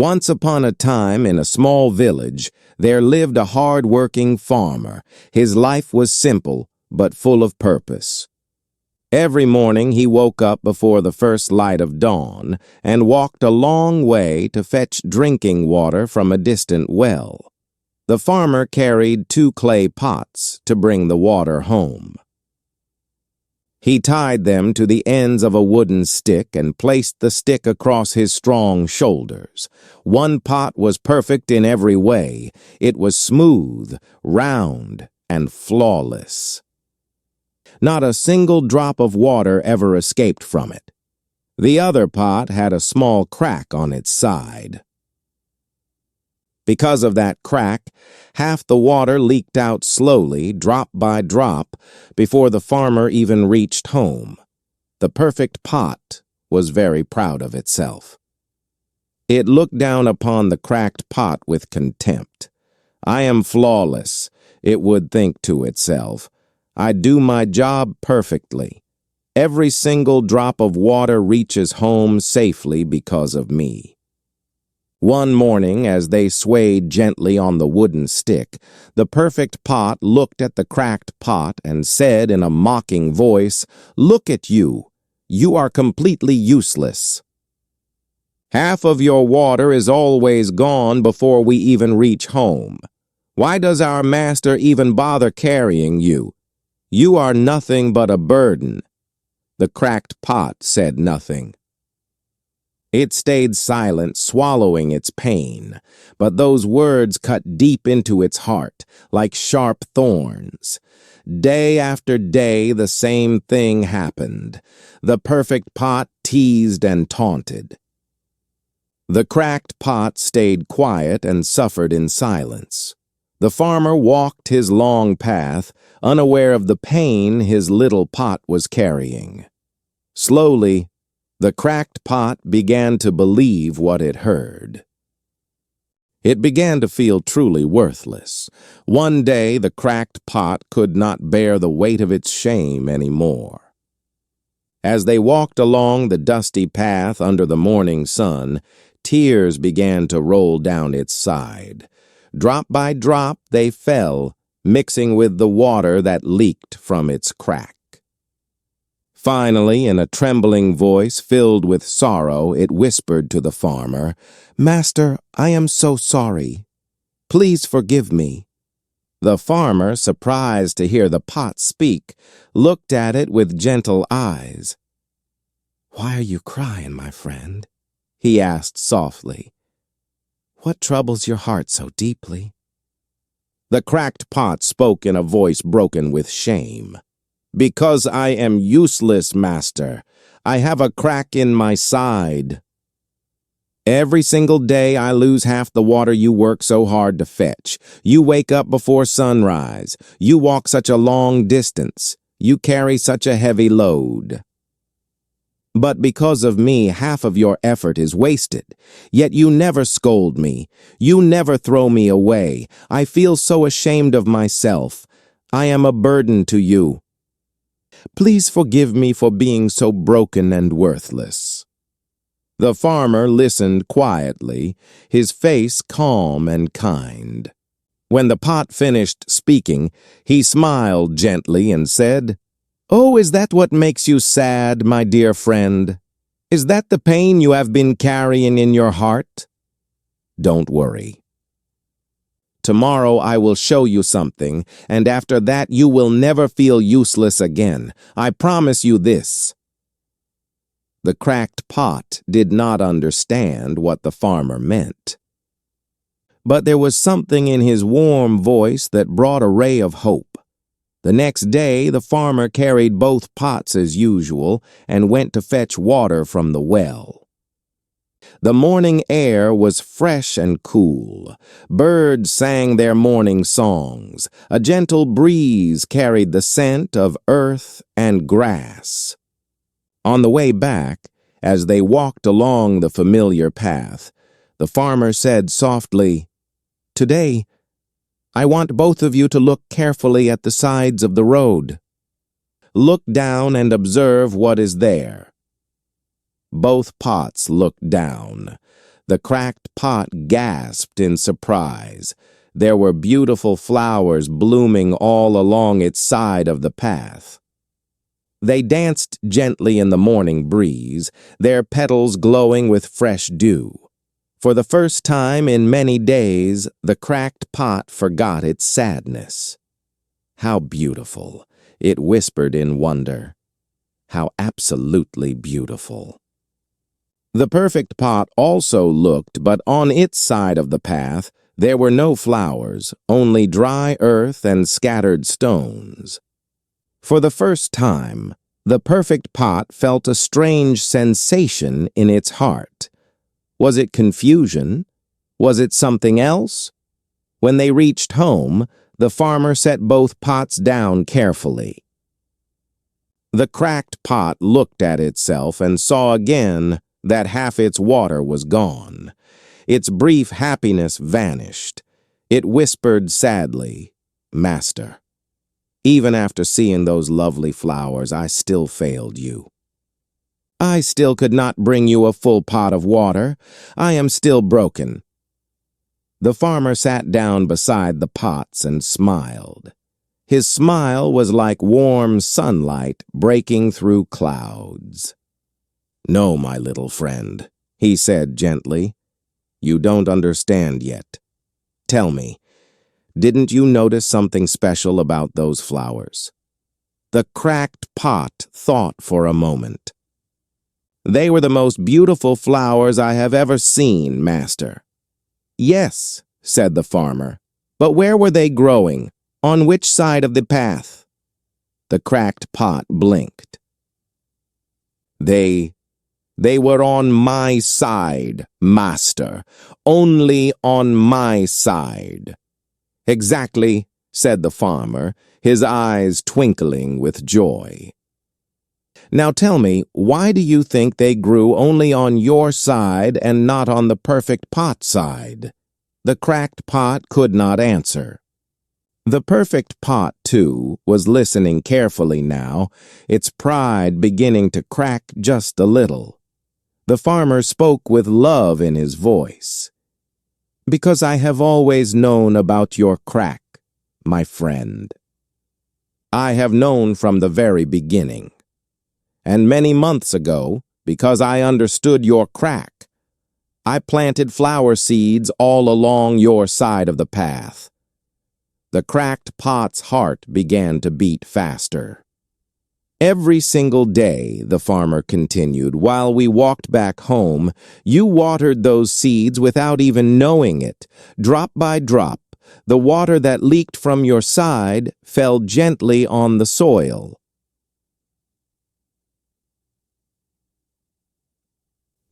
Once upon a time, in a small village, there lived a hard-working farmer. His life was simple, but full of purpose. Every morning he woke up before the first light of dawn and walked a long way to fetch drinking water from a distant well. The farmer carried 2 clay pots to bring the water home. He tied them to the ends of a wooden stick and placed the stick across his strong shoulders. One pot was perfect in every way. It was smooth, round, and flawless. Not a single drop of water ever escaped from it. The other pot had a small crack on its side. Because of that crack, half the water leaked out slowly, drop by drop, before the farmer even reached home. The perfect pot was very proud of itself. It looked down upon the cracked pot with contempt. "I am flawless," it would think to itself. "I do my job perfectly. Every single drop of water reaches home safely because of me." One morning, as they swayed gently on the wooden stick, the perfect pot looked at the cracked pot and said in a mocking voice, "Look at you. You are completely useless. Half of your water is always gone before we even reach home. Why does our master even bother carrying you? You are nothing but a burden." The cracked pot said nothing. It stayed silent, swallowing its pain, but those words cut deep into its heart, like sharp thorns. Day after day, the same thing happened. The perfect pot teased and taunted. The cracked pot stayed quiet and suffered in silence. The farmer walked his long path, unaware of the pain his little pot was carrying. Slowly, the cracked pot began to believe what it heard. It began to feel truly worthless. One day, the cracked pot could not bear the weight of its shame anymore. As they walked along the dusty path under the morning sun, tears began to roll down its side. Drop by drop, they fell, mixing with the water that leaked from its crack. Finally, in a trembling voice filled with sorrow, it whispered to the farmer, "Master, I am so sorry. Please forgive me." The farmer, surprised to hear the pot speak, looked at it with gentle eyes. "Why are you crying, my friend?" he asked softly. "What troubles your heart so deeply?" The cracked pot spoke in a voice broken with shame. "Because I am useless, master. I have a crack in my side. Every single day I lose half the water you work so hard to fetch. You wake up before sunrise. You walk such a long distance. You carry such a heavy load. But because of me, half of your effort is wasted. Yet you never scold me. You never throw me away. I feel so ashamed of myself. I am a burden to you. Please forgive me for being so broken and worthless." The farmer listened quietly, his face calm and kind. When the pot finished speaking, he smiled gently and said, "Oh, is that what makes you sad, my dear friend? Is that the pain you have been carrying in your heart? Don't worry. Tomorrow I will show you something, and after that you will never feel useless again. I promise you this." The cracked pot did not understand what the farmer meant. But there was something in his warm voice that brought a ray of hope. The next day the farmer carried both pots as usual and went to fetch water from the well. The morning air was fresh and cool. Birds sang their morning songs. A gentle breeze carried the scent of earth and grass. On the way back, as they walked along the familiar path, the farmer said softly, "Today, I want both of you to look carefully at the sides of the road. Look down and observe what is there." Both pots looked down. The cracked pot gasped in surprise. There were beautiful flowers blooming all along its side of the path. They danced gently in the morning breeze, their petals glowing with fresh dew. For the first time in many days, the cracked pot forgot its sadness. How beautiful, it whispered in wonder. How absolutely beautiful. The perfect pot also looked, but on its side of the path, there were no flowers, only dry earth and scattered stones. For the first time, the perfect pot felt a strange sensation in its heart. Was it confusion? Was it something else? When they reached home, the farmer set both pots down carefully. The cracked pot looked at itself and saw again that half its water was gone. Its brief happiness vanished. It whispered sadly, "Master, even after seeing those lovely flowers, I still failed you. I still could not bring you a full pot of water. I am still broken." The farmer sat down beside the pots and smiled. His smile was like warm sunlight breaking through clouds. "No, my little friend," he said gently. "You don't understand yet. Tell me, didn't you notice something special about those flowers?" The cracked pot thought for a moment. "They were the most beautiful flowers I have ever seen, Master." "Yes," said the farmer, "but where were they growing? On which side of the path?" The cracked pot blinked. They were on my side, Master, only on my side." "Exactly," said the farmer, his eyes twinkling with joy. "Now tell me, why do you think they grew only on your side and not on the perfect pot side?" The cracked pot could not answer. The perfect pot, too, was listening carefully now, its pride beginning to crack just a little. The farmer spoke with love in his voice. "Because I have always known about your crack, my friend. I have known from the very beginning. And many months ago, because I understood your crack, I planted flower seeds all along your side of the path." The cracked pot's heart began to beat faster. "Every single day," the farmer continued, "while we walked back home, you watered those seeds without even knowing it. Drop by drop, the water that leaked from your side fell gently on the soil.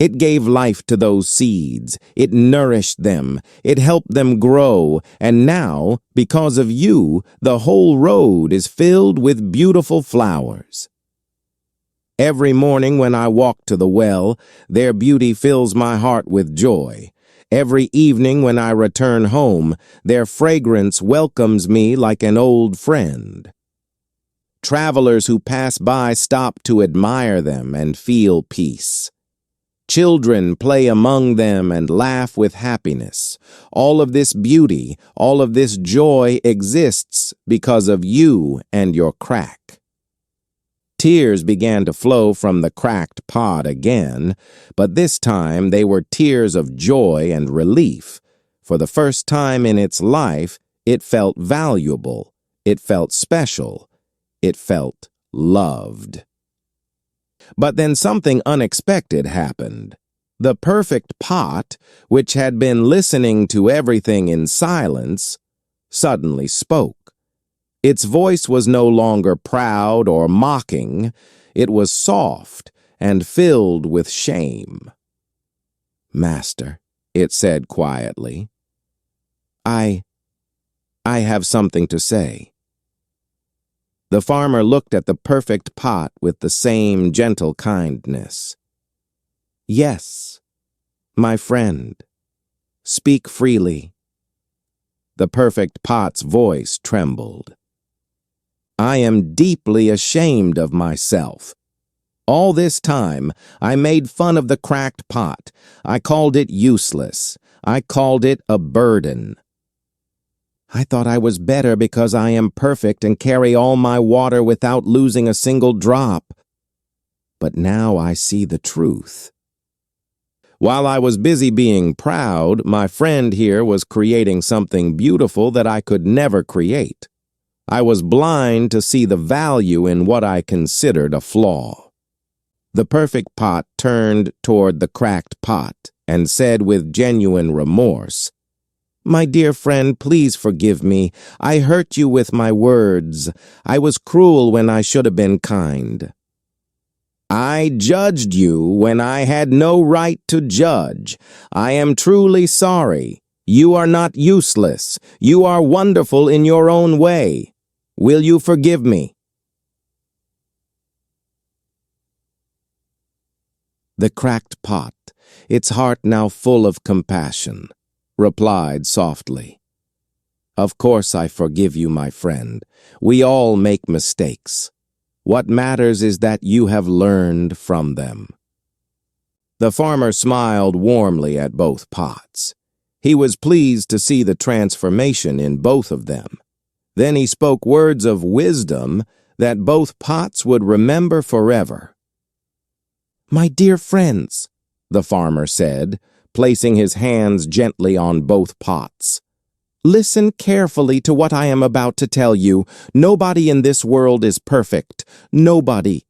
It gave life to those seeds, it nourished them, it helped them grow, and now, because of you, the whole road is filled with beautiful flowers. Every morning when I walk to the well, their beauty fills my heart with joy. Every evening when I return home, their fragrance welcomes me like an old friend. Travelers who pass by stop to admire them and feel peace. Children play among them and laugh with happiness. All of this beauty, all of this joy exists because of you and your crack." Tears began to flow from the cracked pot again, but this time they were tears of joy and relief. For the first time in its life, it felt valuable, it felt special, it felt loved. But then something unexpected happened. The perfect pot, which had been listening to everything in silence, suddenly spoke. Its voice was no longer proud or mocking. It was soft and filled with shame. "Master," it said quietly, I have something to say." The farmer looked at the perfect pot with the same gentle kindness. "Yes, my friend, speak freely." The perfect pot's voice trembled. "I am deeply ashamed of myself. All this time, I made fun of the cracked pot. I called it useless. I called it a burden. I thought I was better because I am perfect and carry all my water without losing a single drop. But now I see the truth. While I was busy being proud, my friend here was creating something beautiful that I could never create. I was blind to see the value in what I considered a flaw. The perfect pot turned toward the cracked pot and said with genuine remorse, "My dear friend, please forgive me. I hurt you with my words. I was cruel when I should have been kind. I judged you when I had no right to judge. I am truly sorry. You are not useless. You are wonderful in your own way. Will you forgive me?" The cracked pot, its heart now full of compassion, replied softly, "Of course I forgive you, my friend. We all make mistakes. What matters is that you have learned from them." The farmer smiled warmly at both pots. He was pleased to see the transformation in both of them. Then he spoke words of wisdom that both pots would remember forever. "My dear friends," the farmer said, placing his hands gently on both pots, "listen carefully to what I am about to tell you. Nobody in this world is perfect. Nobody.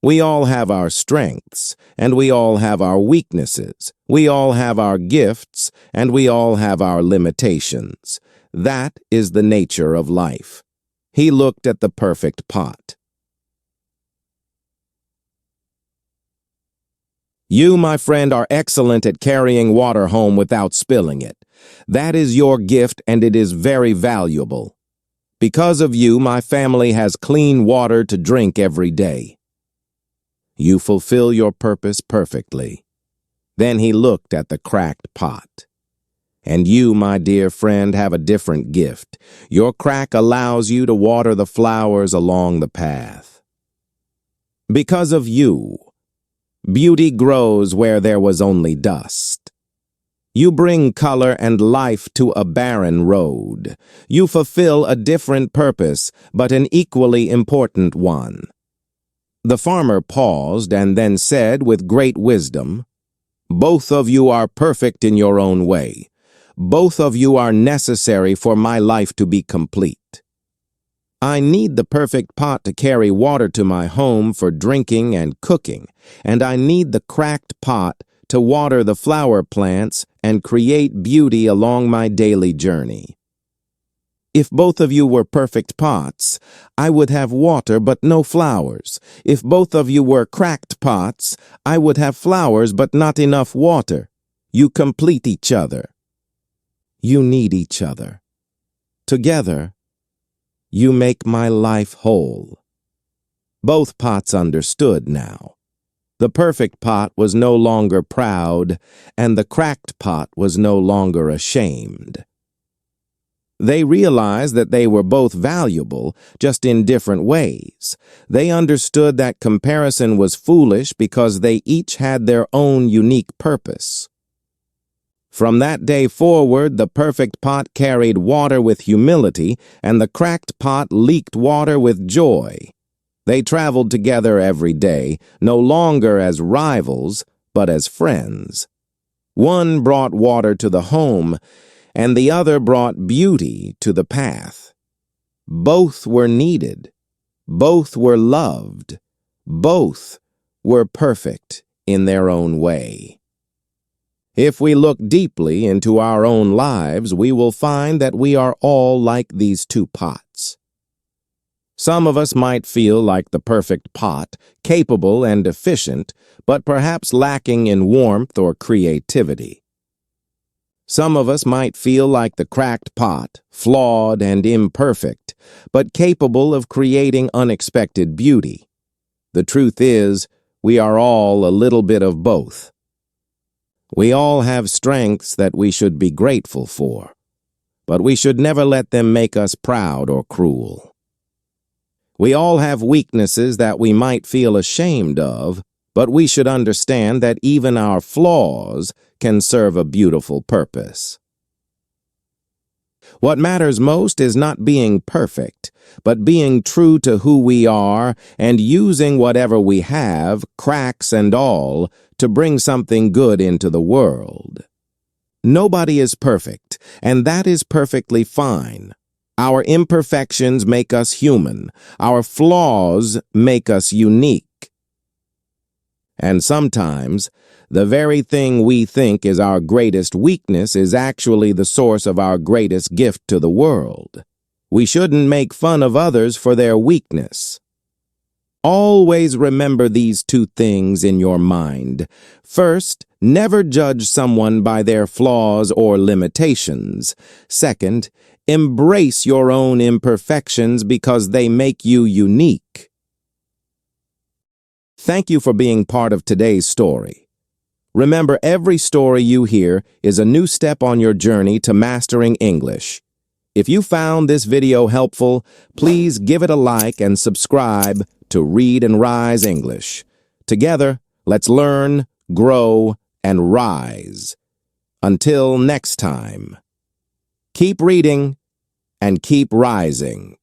We all have our strengths, and we all have our weaknesses. We all have our gifts, and we all have our limitations. That is the nature of life." He looked at the perfect pot. "You, my friend, are excellent at carrying water home without spilling it. That is your gift, and it is very valuable. Because of you, my family has clean water to drink every day. You fulfill your purpose perfectly." Then he looked at the cracked pot. "And you, my dear friend, have a different gift. Your crack allows you to water the flowers along the path. Because of you, beauty grows where there was only dust. You bring color and life to a barren road. You fulfill a different purpose, but an equally important one." The farmer paused and then said with great wisdom, "Both of you are perfect in your own way. Both of you are necessary for my life to be complete. I need the perfect pot to carry water to my home for drinking and cooking, and I need the cracked pot to water the flower plants and create beauty along my daily journey. If both of you were perfect pots, I would have water but no flowers. If both of you were cracked pots, I would have flowers but not enough water. You complete each other. You need each other. Together, you make my life whole." Both pots understood now. The perfect pot was no longer proud, and the cracked pot was no longer ashamed. They realized that they were both valuable, just in different ways. They understood that comparison was foolish because they each had their own unique purpose. From that day forward, the perfect pot carried water with humility, and the cracked pot leaked water with joy. They traveled together every day, no longer as rivals, but as friends. One brought water to the home, and the other brought beauty to the path. Both were needed. Both were loved. Both were perfect in their own way. If we look deeply into our own lives, we will find that we are all like these two pots. Some of us might feel like the perfect pot, capable and efficient, but perhaps lacking in warmth or creativity. Some of us might feel like the cracked pot, flawed and imperfect, but capable of creating unexpected beauty. The truth is, we are all a little bit of both. We all have strengths that we should be grateful for, but we should never let them make us proud or cruel. We all have weaknesses that we might feel ashamed of, but we should understand that even our flaws can serve a beautiful purpose. What matters most is not being perfect, but being true to who we are and using whatever we have, cracks and all, to bring something good into the world. Nobody is perfect, and that is perfectly fine. Our imperfections make us human. Our flaws make us unique. And sometimes, the very thing we think is our greatest weakness is actually the source of our greatest gift to the world. We shouldn't make fun of others for their weakness. Always remember these two things in your mind. First, never judge someone by their flaws or limitations. Second, embrace your own imperfections because they make you unique. Thank you for being part of today's story. Remember, every story you hear is a new step on your journey to mastering English. If you found this video helpful, please give it a like and subscribe to Read and Rise English. Together, let's learn, grow, and rise. Until next time, keep reading and keep rising.